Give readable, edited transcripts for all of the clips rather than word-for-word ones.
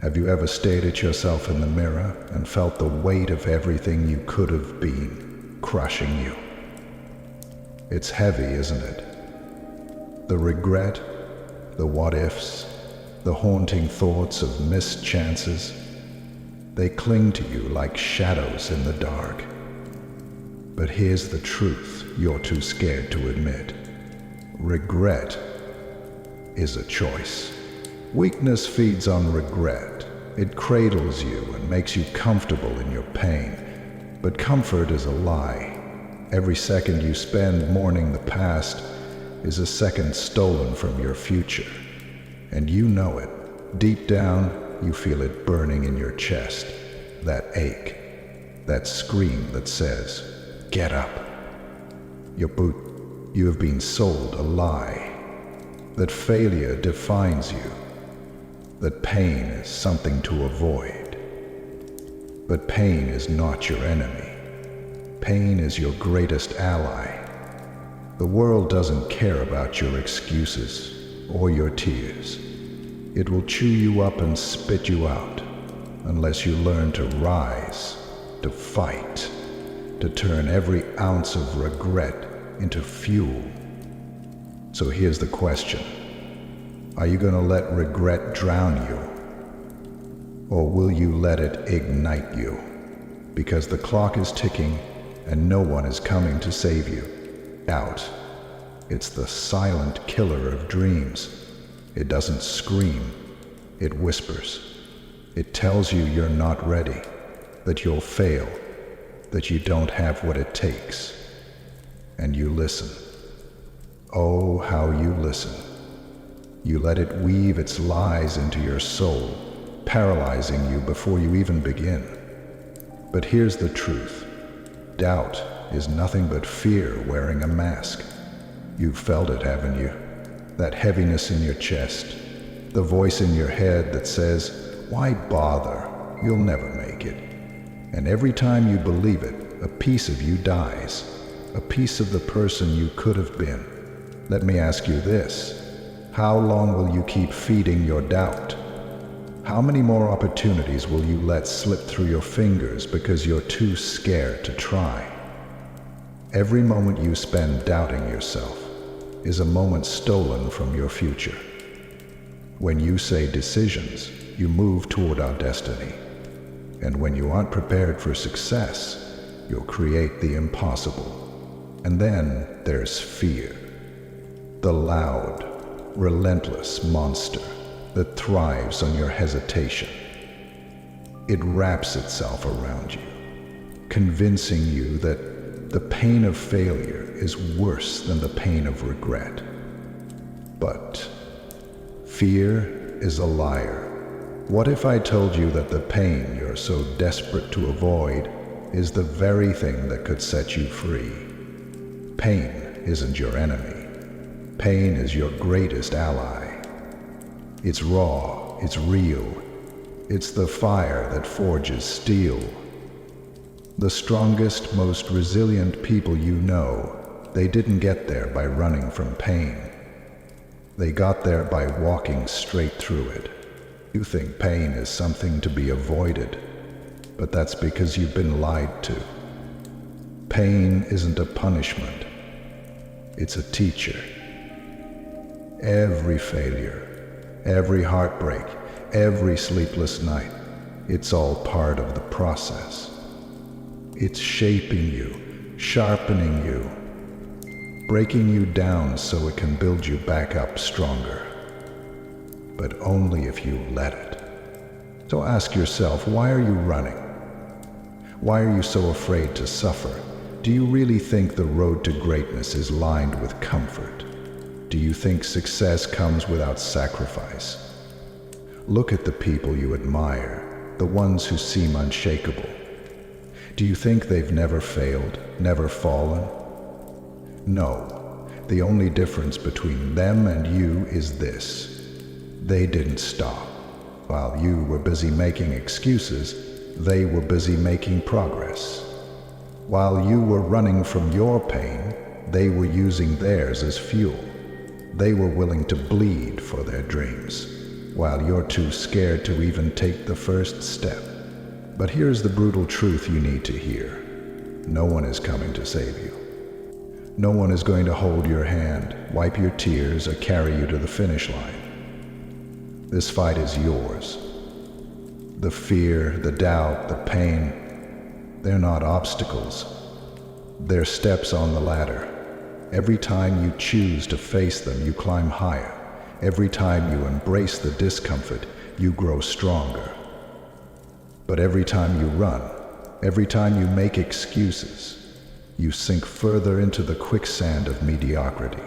Have you ever stared at yourself in the mirror and felt the weight of everything you could have been crushing you? It's heavy, isn't it? The regret, the what-ifs, the haunting thoughts of missed chances, they cling to you like shadows in the dark. But here's the truth you're too scared to admit. Regret is a choice. Weakness feeds on regret. It cradles you and makes you comfortable in your pain. But comfort is a lie. Every second you spend mourning the past is a second stolen from your future. And you know it. Deep down, you feel it burning in your chest. That ache. That scream that says, "Get up." You have been sold a lie. That failure defines you. That pain is something to avoid. But pain is not your enemy. Pain is your greatest ally. The world doesn't care about your excuses or your tears. It will chew you up and spit you out unless you learn to rise, to fight, to turn every ounce of regret into fuel. So here's the question. Are you going to let regret drown you? Or will you let it ignite you? Because the clock is ticking and no one is coming to save you. Doubt. It's the silent killer of dreams. It doesn't scream. It whispers. It tells you you're not ready, that you'll fail, that you don't have what it takes. And you listen. Oh, how you listen. You let it weave its lies into your soul, paralyzing you before you even begin. But here's the truth. Doubt is nothing but fear wearing a mask. You've felt it, haven't you? That heaviness in your chest, the voice in your head that says, "Why bother? You'll never make it." And every time you believe it, a piece of you dies, a piece of the person you could have been. Let me ask you this. How long will you keep feeding your doubt? How many more opportunities will you let slip through your fingers because you're too scared to try? Every moment you spend doubting yourself is a moment stolen from your future. When you say decisions, you move toward our destiny. And when you aren't prepared for success, you'll create the impossible. And then there's fear. The loud, relentless monster that thrives on your hesitation. It wraps itself around you, convincing you that the pain of failure is worse than the pain of regret. But fear is a liar. What if I told you that the pain you're so desperate to avoid is the very thing that could set you free? Pain isn't your enemy. Pain is your greatest ally. It's raw, it's real. It's the fire that forges steel. The strongest, most resilient people you know, they didn't get there by running from pain. They got there by walking straight through it. You think pain is something to be avoided, but that's because you've been lied to. Pain isn't a punishment. It's a teacher. Every failure, every heartbreak, every sleepless night, it's all part of the process. It's shaping you, sharpening you, breaking you down so it can build you back up stronger. But only if you let it. So ask yourself, why are you running? Why are you so afraid to suffer? Do you really think the road to greatness is lined with comfort? Do you think success comes without sacrifice? Look at the people you admire, the ones who seem unshakable. Do you think they've never failed, never fallen? No, the only difference between them and you is this. They didn't stop. While you were busy making excuses, they were busy making progress. While you were running from your pain, they were using theirs as fuel. They were willing to bleed for their dreams. while you're too scared to even take the first step. But here's the brutal truth you need to hear. No one is coming to save you. No one is going to hold your hand, wipe your tears, or carry you to the finish line. This fight is yours. The fear, the doubt, the pain, they're not obstacles. They're steps on the ladder. Every time you choose to face them, you climb higher. Every time you embrace the discomfort, you grow stronger. But every time you run, every time you make excuses, you sink further into the quicksand of mediocrity.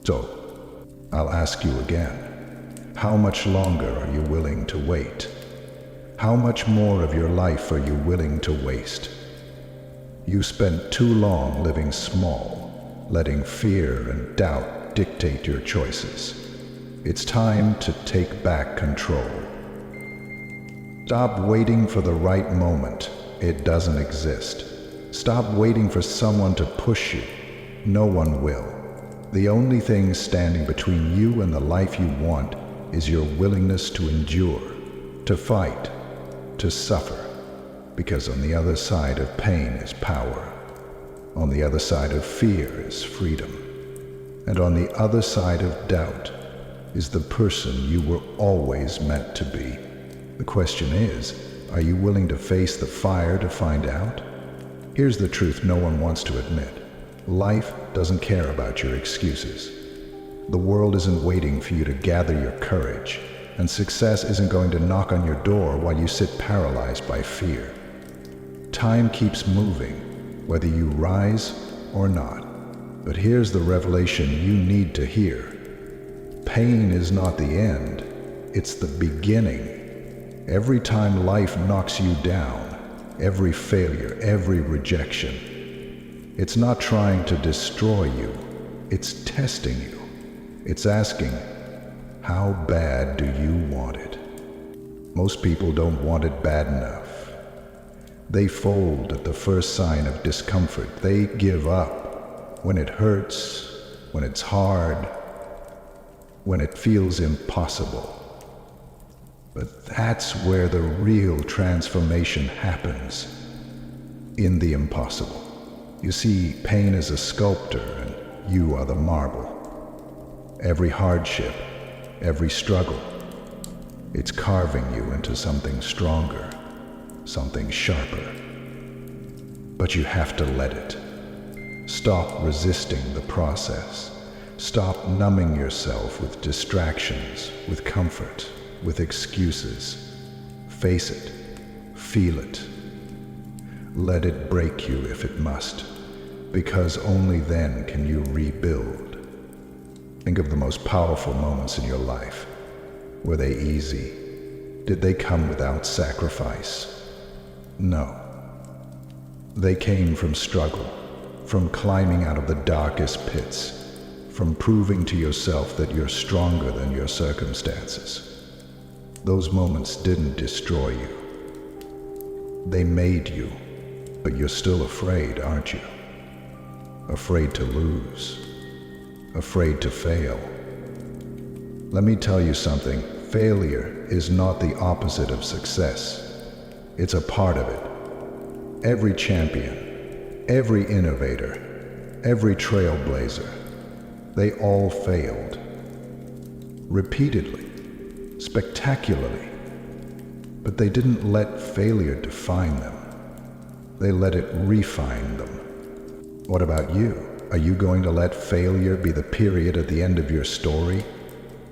So, I'll ask you again, how much longer are you willing to wait? How much more of your life are you willing to waste? You spent too long living small, letting fear and doubt dictate your choices. It's time to take back control. Stop waiting for the right moment. It doesn't exist. Stop waiting for someone to push you. No one will. The only thing standing between you and the life you want is your willingness to endure, to fight, to suffer. Because on the other side of pain is power. On the other side of fear is freedom. And on the other side of doubt is the person you were always meant to be. The question is, are you willing to face the fire to find out? Here's the truth no one wants to admit. Life doesn't care about your excuses. The world isn't waiting for you to gather your courage, and success isn't going to knock on your door while you sit paralyzed by fear. Time keeps moving, whether you rise or not. But here's the revelation you need to hear. Pain is not the end, it's the beginning. Every time life knocks you down, every failure, every rejection, it's not trying to destroy you, it's testing you. It's asking, how bad do you want it? Most people don't want it bad enough. They fold at the first sign of discomfort. They give up when it hurts, when it's hard, when it feels impossible. But that's where the real transformation happens, in the impossible. You see, pain is a sculptor and you are the marble. Every hardship, every struggle, it's carving you into something stronger, something sharper. But you have to let it. Stop resisting the process. Stop numbing yourself with distractions, with comfort, with excuses. Face it. Feel it. Let it break you if it must, because only then can you rebuild. Think of the most powerful moments in your life. Were they easy? Did they come without sacrifice? No. They came from struggle, from climbing out of the darkest pits, from proving to yourself that you're stronger than your circumstances. Those moments didn't destroy you. They made you, but you're still afraid, aren't you? Afraid to lose, afraid to fail. Let me tell you something, failure is not the opposite of success. It's a part of it. Every champion, every innovator, every trailblazer, they all failed. Repeatedly, spectacularly. But they didn't let failure define them. They let it refine them. What about you? Are you going to let failure be the period at the end of your story?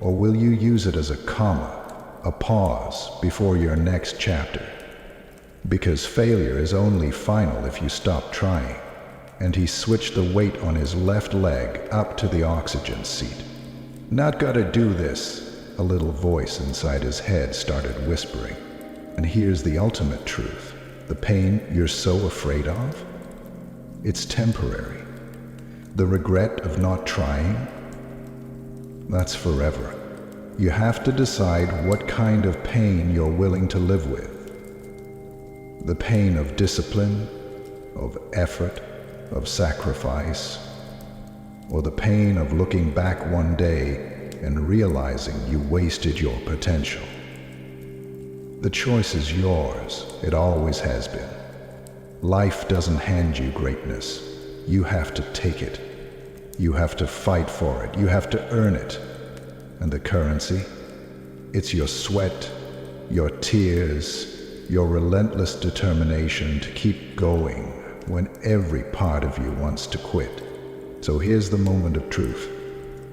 Or will you use it as a comma, a pause before your next chapter? Because failure is only final if you stop trying. And he switched the weight on his left leg up to the oxygen seat. Not gotta do this, a little voice inside his head started whispering. And here's the ultimate truth. The pain you're so afraid of? It's temporary. The regret of not trying? That's forever. You have to decide what kind of pain you're willing to live with. The pain of discipline, of effort, of sacrifice, or the pain of looking back one day and realizing you wasted your potential. The choice is yours. It always has been. Life doesn't hand you greatness. You have to take it. You have to fight for it. You have to earn it. And the currency? It's your sweat, your tears, your relentless determination to keep going when every part of you wants to quit. So here's the moment of truth.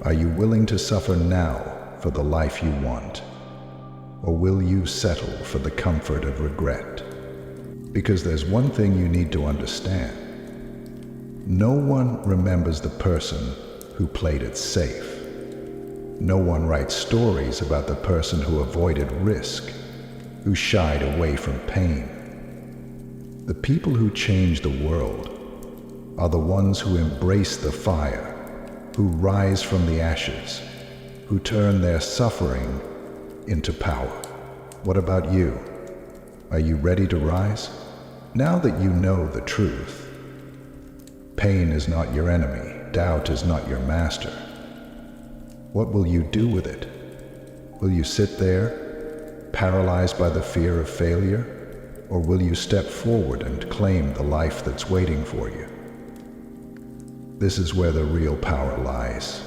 Are you willing to suffer now for the life you want? Or will you settle for the comfort of regret? Because there's one thing you need to understand. No one remembers the person who played it safe. No one writes stories about the person who avoided risk, who shied away from pain. The people who change the world are the ones who embrace the fire, who rise from the ashes, who turn their suffering into power. What about you? Are you ready to rise? Now that you know the truth, pain is not your enemy, doubt is not your master. What will you do with it? Will you sit there, paralyzed by the fear of failure? Or will you step forward and claim the life that's waiting for you? This is where the real power lies.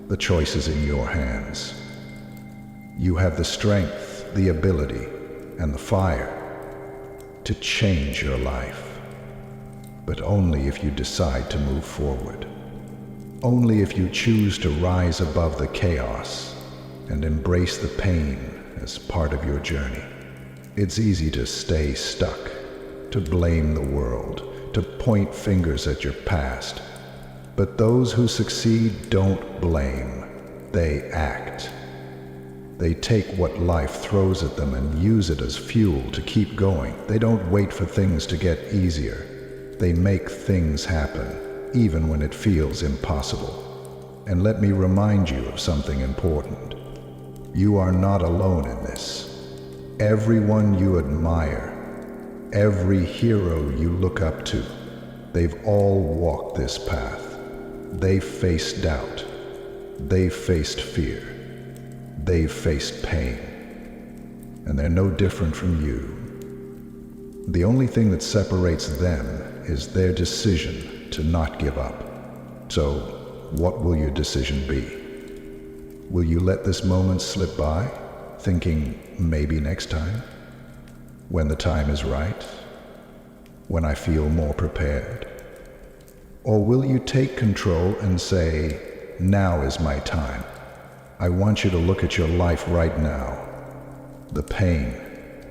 The choice is in your hands. You have the strength, the ability, and the fire to change your life. But only if you decide to move forward. Only if you choose to rise above the chaos and embrace the pain as part of your journey. It's easy to stay stuck, to blame the world, to point fingers at your past. But those who succeed don't blame, they act. They take what life throws at them and use it as fuel to keep going. They don't wait for things to get easier. They make things happen, even when it feels impossible. And let me remind you of something important. You are not alone in this. Everyone you admire, every hero you look up to, they've all walked this path. They've faced doubt. They've faced fear. They've faced pain. And they're no different from you. The only thing that separates them is their decision to not give up. So, what will your decision be? Will you let this moment slip by, thinking maybe next time? When the time is right? When I feel more prepared? Or will you take control and say, now is my time? I want you to look at your life right now. The pain,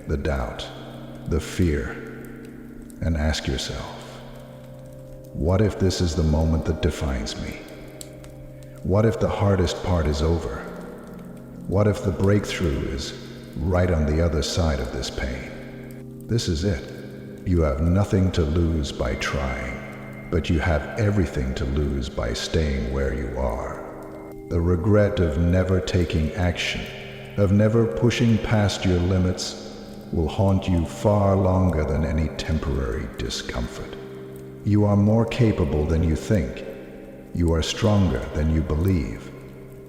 the doubt, the fear, and ask yourself, what if this is the moment that defines me? What if the hardest part is over? What if the breakthrough is right on the other side of this pain? This is it. You have nothing to lose by trying, but you have everything to lose by staying where you are. The regret of never taking action, of never pushing past your limits, will haunt you far longer than any temporary discomfort. You are more capable than you think. You are stronger than you believe.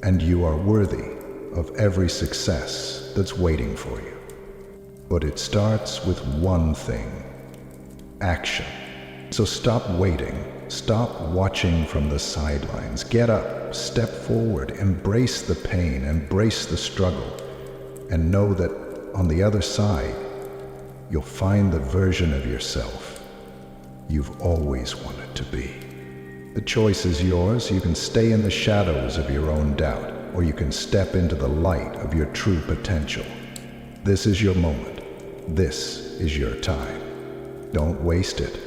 And you are worthy of every success that's waiting for you. But it starts with one thing: action. So stop waiting. Stop watching from the sidelines. Get up, step forward, embrace the pain, embrace the struggle, and know that on the other side, you'll find the version of yourself you've always wanted to be. The choice is yours. You can stay in the shadows of your own doubt, or you can step into the light of your true potential. This is your moment. This is your time. Don't waste it.